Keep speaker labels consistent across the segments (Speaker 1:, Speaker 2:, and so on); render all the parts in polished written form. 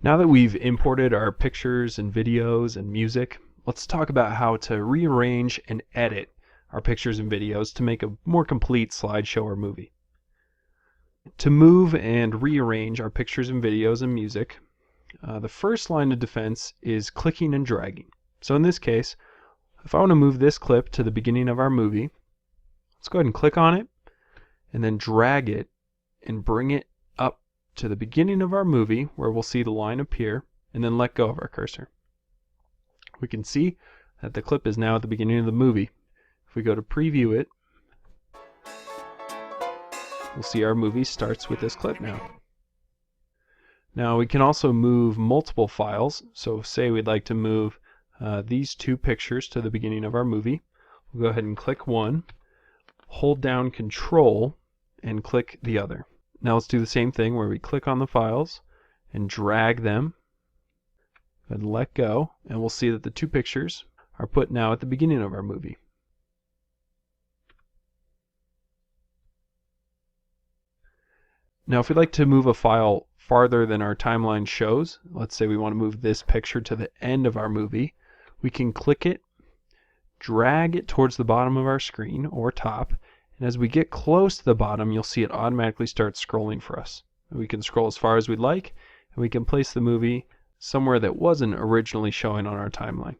Speaker 1: Now that we've imported our pictures and videos and music, let's talk about how to rearrange and edit our pictures and videos to make a more complete slideshow or movie. To move and rearrange our pictures and videos and music, the first line of defense is clicking and dragging. So in this case, if I want to move this clip to the beginning of our movie, let's go ahead and click on it and then drag it and bring it up to the beginning of our movie where we'll see the line appear, and then let go of our cursor. We can see that the clip is now at the beginning of the movie. If we go to preview it, we'll see our movie starts with this clip now. Now we can also move multiple files. So say we'd like to move these two pictures to the beginning of our movie. We'll go ahead and click one, hold down Control, and click the other. Now let's do the same thing where we click on the files and drag them and let go, and we'll see that the two pictures are put now at the beginning of our movie. Now if we'd like to move a file farther than our timeline shows, let's say we want to move this picture to the end of our movie, we can click it, drag it towards the bottom of our screen or top, and as we get close to the bottom, you'll see it automatically start scrolling for us. We can scroll as far as we'd like, and we can place the movie somewhere that wasn't originally showing on our timeline.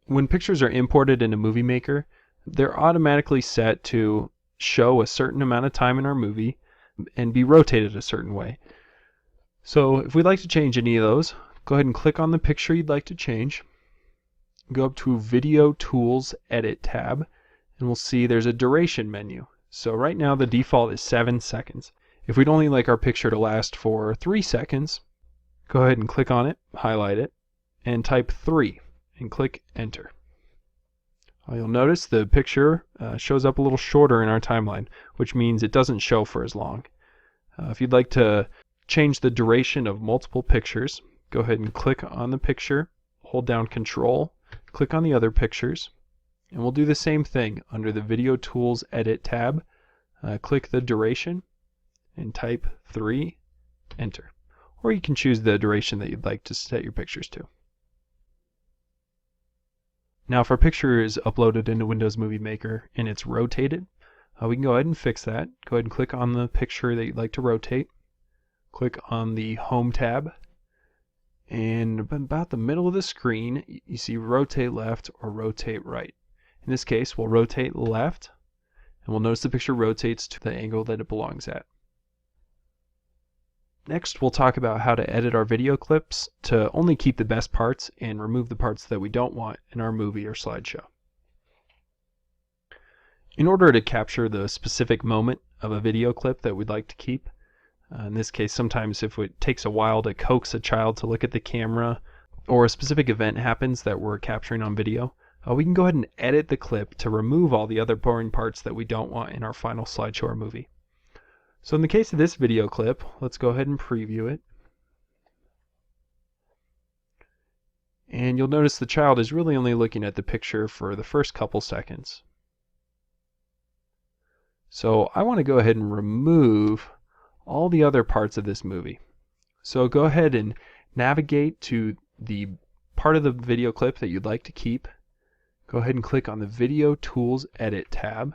Speaker 1: When pictures are imported into Movie Maker, they're automatically set to show a certain amount of time in our movie and be rotated a certain way. So if we'd like to change any of those, go ahead and click on the picture you'd like to change. Go up to Video Tools Edit tab, and we'll see there's a duration menu. So right now the default is 7 seconds. If we'd only like our picture to last for 3 seconds, go ahead and click on it, highlight it, and type 3 and click Enter. You'll notice the picture shows up a little shorter in our timeline, which means it doesn't show for as long. If you'd like to change the duration of multiple pictures, go ahead and click on the picture, hold down Control, click on the other pictures, and we'll do the same thing under the Video Tools Edit tab. Click the duration and type 3, Enter. Or you can choose the duration that you'd like to set your pictures to. Now if our picture is uploaded into Windows Movie Maker and it's rotated, we can go ahead and fix that. Go ahead and click on the picture that you'd like to rotate. Click on the Home tab, and about the middle of the screen you see Rotate Left or Rotate Right. In this case we'll rotate left, and we'll notice the picture rotates to the angle that it belongs at. Next we'll talk about how to edit our video clips to only keep the best parts and remove the parts that we don't want in our movie or slideshow. In order to capture the specific moment of a video clip that we'd like to keep, in this case sometimes if it takes a while to coax a child to look at the camera, or a specific event happens that we're capturing on video, we can go ahead and edit the clip to remove all the other boring parts that we don't want in our final slideshow or movie. So in the case of this video clip, let's go ahead and preview it. And you'll notice the child is really only looking at the picture for the first couple seconds. So I want to go ahead and remove all the other parts of this movie. So go ahead and navigate to the part of the video clip that you'd like to keep. Go ahead and click on the Video Tools Edit tab,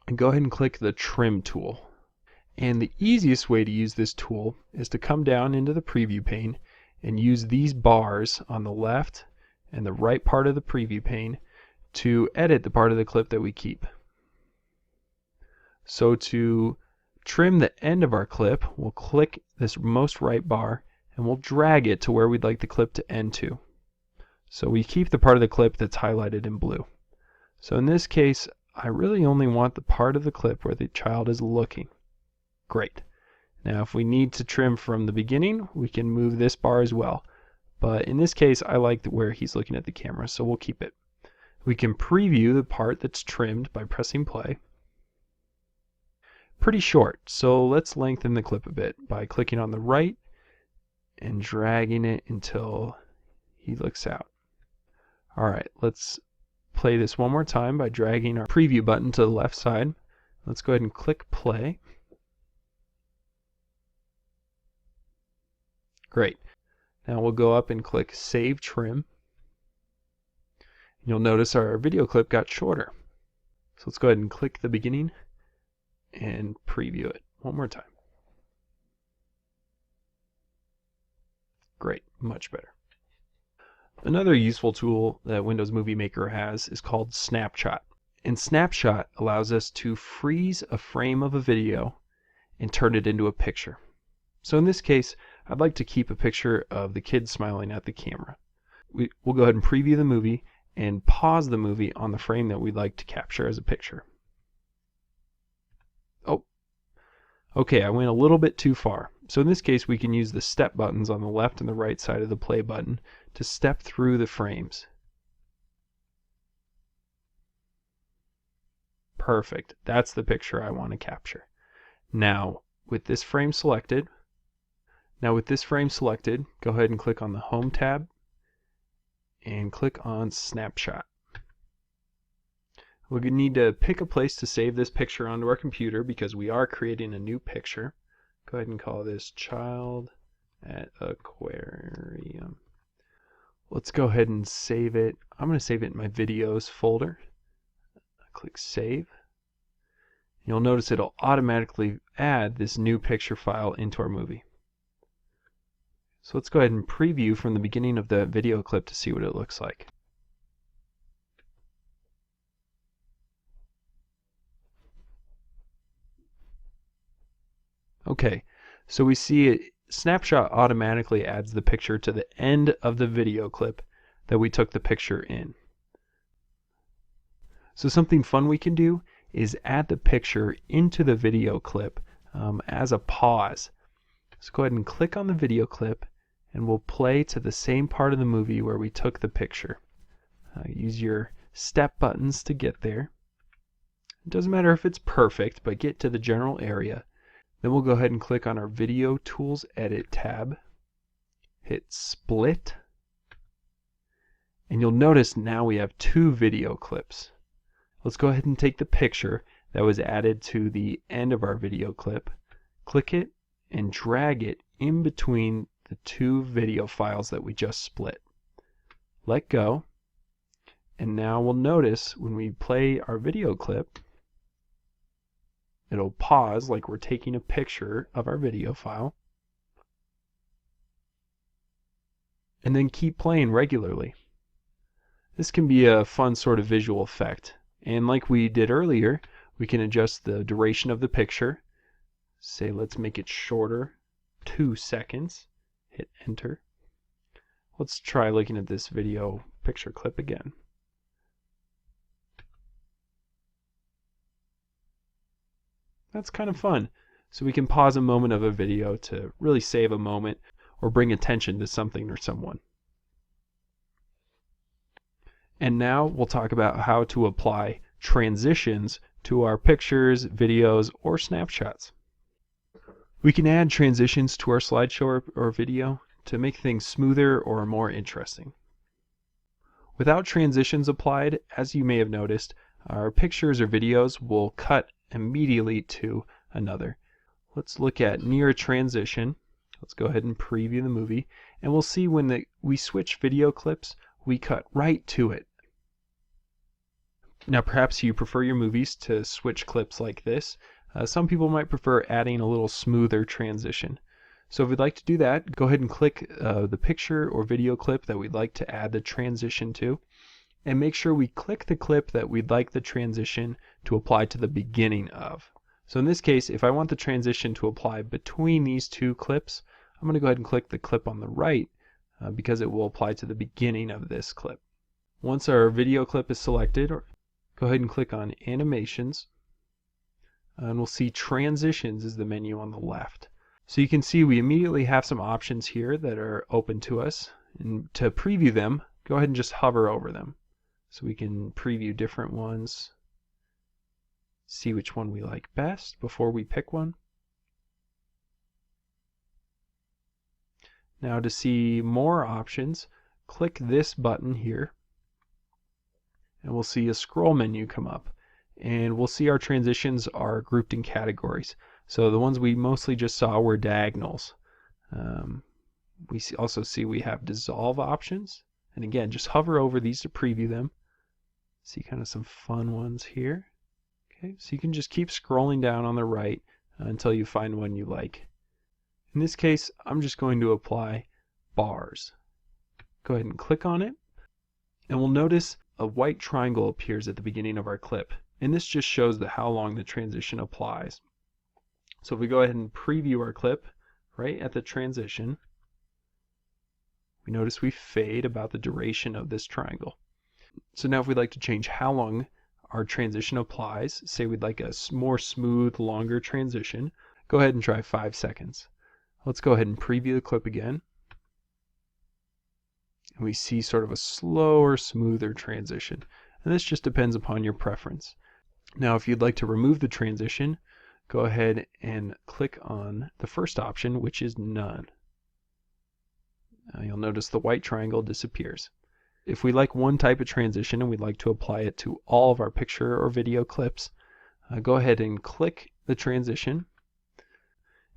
Speaker 1: and go ahead and click the Trim tool. And the easiest way to use this tool is to come down into the preview pane and use these bars on the left and the right part of the preview pane to edit the part of the clip that we keep. So to trim the end of our clip, we'll click this most right bar and we'll drag it to where we'd like the clip to end to. So we keep the part of the clip that's highlighted in blue. So in this case, I really only want the part of the clip where the child is looking. Great. Now if we need to trim from the beginning, we can move this bar as well. But in this case, I like where he's looking at the camera, so we'll keep it. We can preview the part that's trimmed by pressing play. Pretty short, so let's lengthen the clip a bit by clicking on the right and dragging it until he looks out. Alright, let's play this one more time by dragging our preview button to the left side. Let's go ahead and click play. Great. Now we'll go up and click Save Trim. You'll notice our video clip got shorter. So let's go ahead and click the beginning and preview it one more time. Great, much better. Another useful tool that Windows Movie Maker has is called Snapshot. And Snapshot allows us to freeze a frame of a video and turn it into a picture. So in this case, I'd like to keep a picture of the kid smiling at the camera. We'll go ahead and preview the movie and pause the movie on the frame that we'd like to capture as a picture. Oh, okay, I went a little bit too far. So in this case, we can use the step buttons on the left and the right side of the play button to step through the frames. Perfect. That's the picture I want to capture. Now, with this frame selected, go ahead and click on the Home tab and click on Snapshot. We're going to need to pick a place to save this picture onto our computer because we are creating a new picture. Go ahead and call this Child at Aquarium. Let's go ahead and save it. I'm going to save it in my Videos folder. Click Save. You'll notice it'll automatically add this new picture file into our movie. So let's go ahead and preview from the beginning of the video clip to see what it looks like. Okay, so we see it, Snapshot automatically adds the picture to the end of the video clip that we took the picture in. So something fun we can do is add the picture into the video clip as a pause. So go ahead and click on the video clip and we'll play to the same part of the movie where we took the picture. Use your step buttons to get there. It doesn't matter if it's perfect, but get to the general area. Then we'll go ahead and click on our Video Tools Edit tab, hit Split, and you'll notice now we have two video clips. Let's go ahead and take the picture that was added to the end of our video clip, click it, and drag it in between the two video files that we just split. Let go, and now we'll notice when we play our video clip, it'll pause like we're taking a picture of our video file, and then keep playing regularly. This can be a fun sort of visual effect, and like we did earlier, we can adjust the duration of the picture. Say let's make it shorter, 2 seconds, hit enter. Let's try looking at this video picture clip again. That's kind of fun. So we can pause a moment of a video to really save a moment or bring attention to something or someone. And now we'll talk about how to apply transitions to our pictures, videos, or snapshots. We can add transitions to our slideshow or video to make things smoother or more interesting. Without transitions applied, as you may have noticed, our pictures or videos will cut immediately to another. Let's look at near transition. Let's go ahead and preview the movie, and we'll see when we switch video clips, we cut right to it. Now perhaps you prefer your movies to switch clips like this. Some people might prefer adding a little smoother transition. So if we'd like to do that, go ahead and click the picture or video clip that we'd like to add the transition to, and make sure we click the clip that we'd like the transition to apply to the beginning of. So in this case, if I want the transition to apply between these two clips, I'm going to go ahead and click the clip on the right because it will apply to the beginning of this clip. Once our video clip is selected, go ahead and click on Animations, and we'll see Transitions is the menu on the left. So you can see we immediately have some options here that are open to us, and to preview them, go ahead and just hover over them. So we can preview different ones, see which one we like best before we pick one. Now to see more options, click this button here, and we'll see a scroll menu come up, and we'll see our transitions are grouped in categories. So the ones we mostly just saw were diagonals. We also see we have dissolve options. And again, just hover over these to preview them. See kind of some fun ones here. Okay, so you can just keep scrolling down on the right until you find one you like. In this case, I'm just going to apply bars. Go ahead and click on it, and we'll notice a white triangle appears at the beginning of our clip. And this just shows how long the transition applies. So if we go ahead and preview our clip right at the transition, we notice we fade about the duration of this triangle. So now if we'd like to change how long our transition applies, say we'd like a more smooth, longer transition, go ahead and try 5 seconds. Let's go ahead and preview the clip again. And we see sort of a slower, smoother transition. And this just depends upon your preference. Now if you'd like to remove the transition, go ahead and click on the first option, which is none. You'll notice the white triangle disappears. If we like one type of transition and we'd like to apply it to all of our picture or video clips, go ahead and click the transition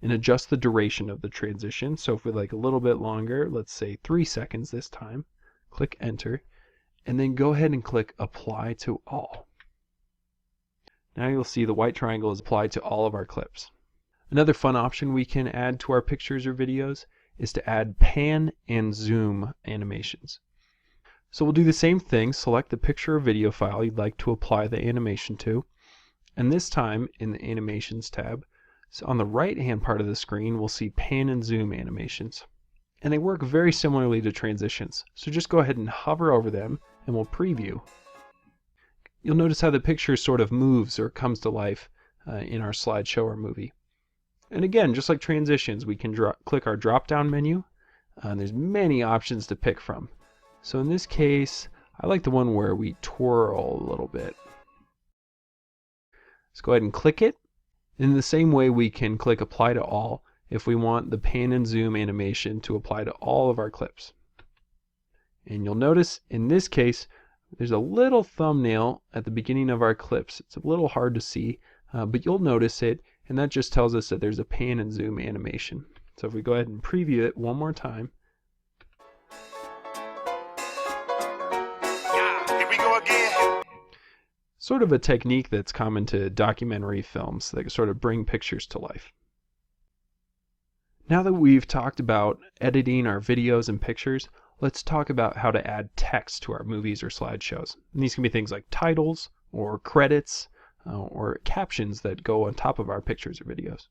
Speaker 1: and adjust the duration of the transition. So if we like a little bit longer, let's say 3 seconds this time, click enter, and then go ahead and click apply to all. Now you'll see the white triangle is applied to all of our clips. Another fun option we can add to our pictures or videos is to add pan and zoom animations. So we'll do the same thing, select the picture or video file you'd like to apply the animation to, and this time in the animations tab, so on the right hand part of the screen we'll see pan and zoom animations. And they work very similarly to transitions, so just go ahead and hover over them and we'll preview. You'll notice how the picture sort of moves or comes to life in our slideshow or movie. And again, just like transitions, we can click our drop down menu, and there's many options to pick from. So in this case, I like the one where we twirl a little bit. Let's go ahead and click it. In the same way, we can click apply to all if we want the pan and zoom animation to apply to all of our clips. And you'll notice in this case, there's a little thumbnail at the beginning of our clips. It's a little hard to see, but you'll notice it, and that just tells us that there's a pan and zoom animation. So if we go ahead and preview it one more time.
Speaker 2: Yeah, here we go again.
Speaker 1: Sort of a technique that's common to documentary films that sort of bring pictures to life. Now that we've talked about editing our videos and pictures, let's talk about how to add text to our movies or slideshows. And these can be things like titles or credits or captions that go on top of our pictures or videos.